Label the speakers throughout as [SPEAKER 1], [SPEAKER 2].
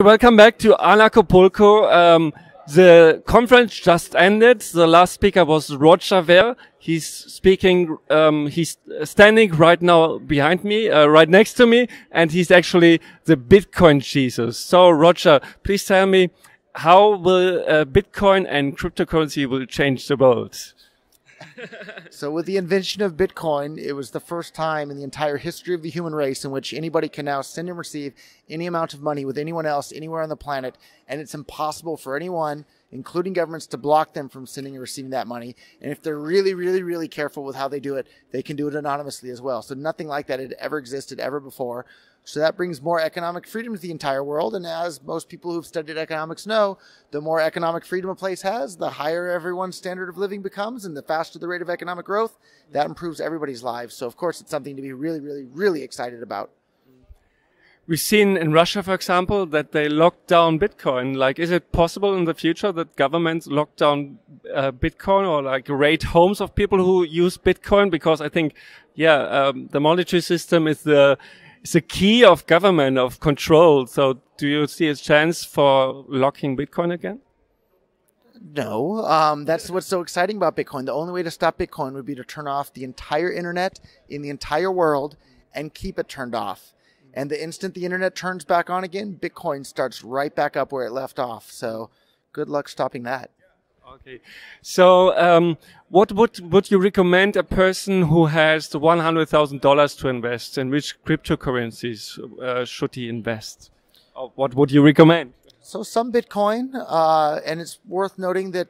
[SPEAKER 1] Welcome back to Anarchapulco. The conference just ended. The last speaker was Roger Ver. He's speaking, he's standing right now behind me, right next to me, and he's actually the Bitcoin Jesus. So Roger, please tell me, how will Bitcoin and cryptocurrency will change the world?
[SPEAKER 2] So with the invention of Bitcoin, it was the first time in the entire history of the human race in which anybody can now send and receive any amount of money with anyone else anywhere on the planet. And it's impossible for anyone, including governments, to block them from sending and receiving that money. And if they're really, really, really careful with how they do it, they can do it anonymously as well. So nothing like that had ever existed ever before. So that brings more economic freedom to the entire world. And as most people who've studied economics know, the more economic freedom a place has, the higher everyone's standard of living becomes, and the faster the rate of economic growth, that improves everybody's lives. So of course, it's something to be really, really, really excited about.
[SPEAKER 1] We've seen in Russia, for example, that they locked down Bitcoin. Like, is it possible in the future that governments lock down Bitcoin or like raid homes of people who use Bitcoin? Because I think, the monetary system is the key of government, of control. So do you see a chance for locking Bitcoin again?
[SPEAKER 2] No, that's what's so exciting about Bitcoin. The only way to stop Bitcoin would be to turn off the entire internet in the entire world and keep it turned off. And the instant the internet turns back on again, Bitcoin starts right back up where it left off. So good luck stopping that.
[SPEAKER 1] Okay. So, what would you recommend a person who has the $100,000 to invest? In which cryptocurrencies should he invest? Or what would you recommend?
[SPEAKER 2] So some Bitcoin, and it's worth noting that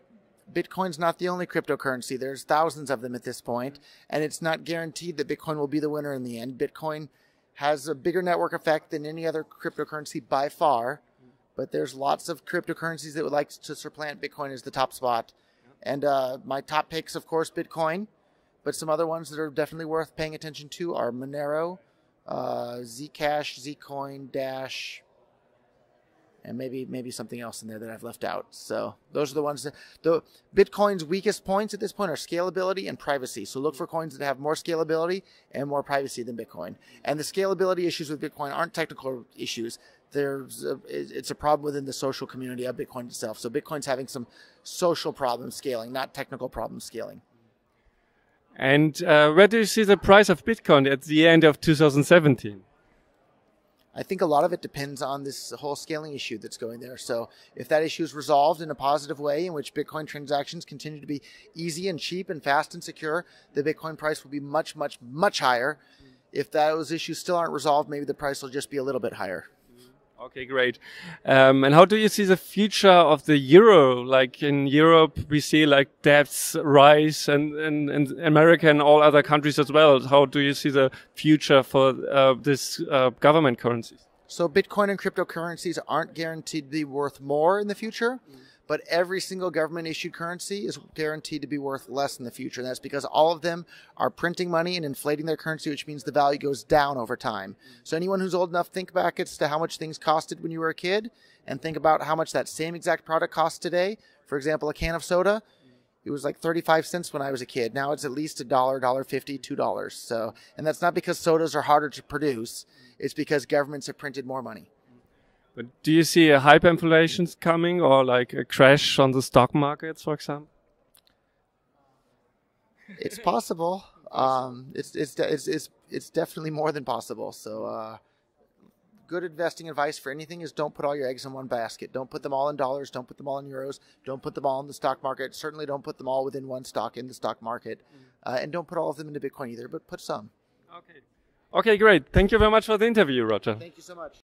[SPEAKER 2] Bitcoin's not the only cryptocurrency. There's thousands of them at this point, and it's not guaranteed that Bitcoin will be the winner in the end. Bitcoin has a bigger network effect than any other cryptocurrency by far. But there's lots of cryptocurrencies that would like to supplant Bitcoin as the top spot. And my top picks, of course, Bitcoin. But some other ones that are definitely worth paying attention to are Monero, Zcash, Zcoin, Dash, and maybe something else in there that I've left out. So those are the ones that Bitcoin's weakest points at this point are scalability and privacy. So look for coins that have more scalability and more privacy than Bitcoin. And the scalability issues with Bitcoin aren't technical issues. It's a problem within the social community of Bitcoin itself. So Bitcoin's having some social problems scaling, not technical problems scaling.
[SPEAKER 1] And where do you see the price of Bitcoin at the end of 2017?
[SPEAKER 2] I think a lot of it depends on this whole scaling issue that's going there. So if that issue is resolved in a positive way in which Bitcoin transactions continue to be easy and cheap and fast and secure, the Bitcoin price will be much, much, much higher. If those issues still aren't resolved, maybe the price will just be a little bit higher.
[SPEAKER 1] Okay, great. And how do you see the future of the euro? Like in Europe, we see like debts rise, and in America and all other countries as well. How do you see the future for this government currencies?
[SPEAKER 2] So Bitcoin and cryptocurrencies aren't guaranteed to be worth more in the future, but every single government-issued currency is guaranteed to be worth less in the future. And that's because all of them are printing money and inflating their currency, which means the value goes down over time. So anyone who's old enough, think back as to how much things costed when you were a kid, and think about how much that same exact product costs today. For example, a can of soda, it was like 35 cents when I was a kid. Now it's at least $1, $1.50, $2. So, and that's not because sodas are harder to produce. It's because governments have printed more money.
[SPEAKER 1] But do you see a hyperinflation coming, or like a crash on the stock markets, for example?
[SPEAKER 2] It's possible. It's definitely more than possible. So, good investing advice for anything is don't put all your eggs in one basket. Don't put them all in dollars. Don't put them all in euros. Don't put them all in the stock market. Certainly don't put them all within one stock in the stock market. And don't put all of them into Bitcoin either, but put some.
[SPEAKER 1] Okay. Okay, great. Thank you very much for the interview, Roger.
[SPEAKER 2] Thank you so much.